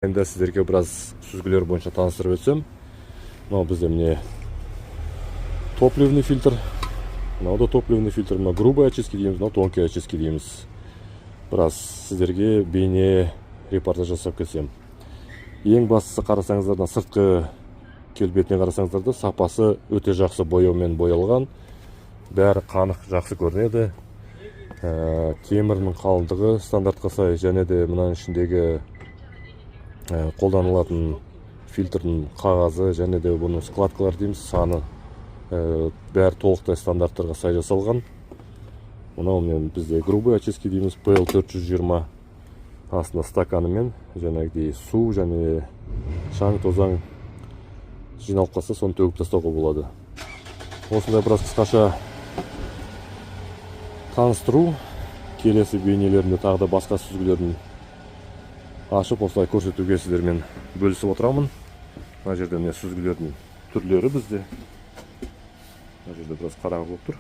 Енді сіздерге біраз сүзгілер бойынша таныстырып өтсем, мынау бізде міне топливный фильтр, мынау да топливный фильтр, мына грубый очистки дейміз, мынау тонкий очистки дейміз. Біраз сіздерге бейне репортаж жасап кетсем. Ең бастысы қарасаңыздар, сыртқы келбетіне қарасаңыздар да сапасы өте жақсы бояумен боялған. Бәрі қанық, жақсы көрінеді. Темірінің қалыңдығы стандартқа сай, және де мынаның ішіндегі қолданылатын фильтрдің қағазы, және де бұның складкалар дейміз, саны бәрі толықтай стандарттарға сай жасалған. Мынау бізде грубый очистки дейміз, PL 420 астында стаканымен, жаңағыдай су және шаң тозаң жиналып қалса, соны төгіп тастауға болады. Осындай біраз қысқаша таныстыру. Келесі бейнелерінде тағы да басқа сүзгілерін ашып осылай көрсетуге сіздермен бөлісіп отырамын. Мына жерде сүзгілердің түрлері бізде. Мына жерде біраз қараңғы болып тұр.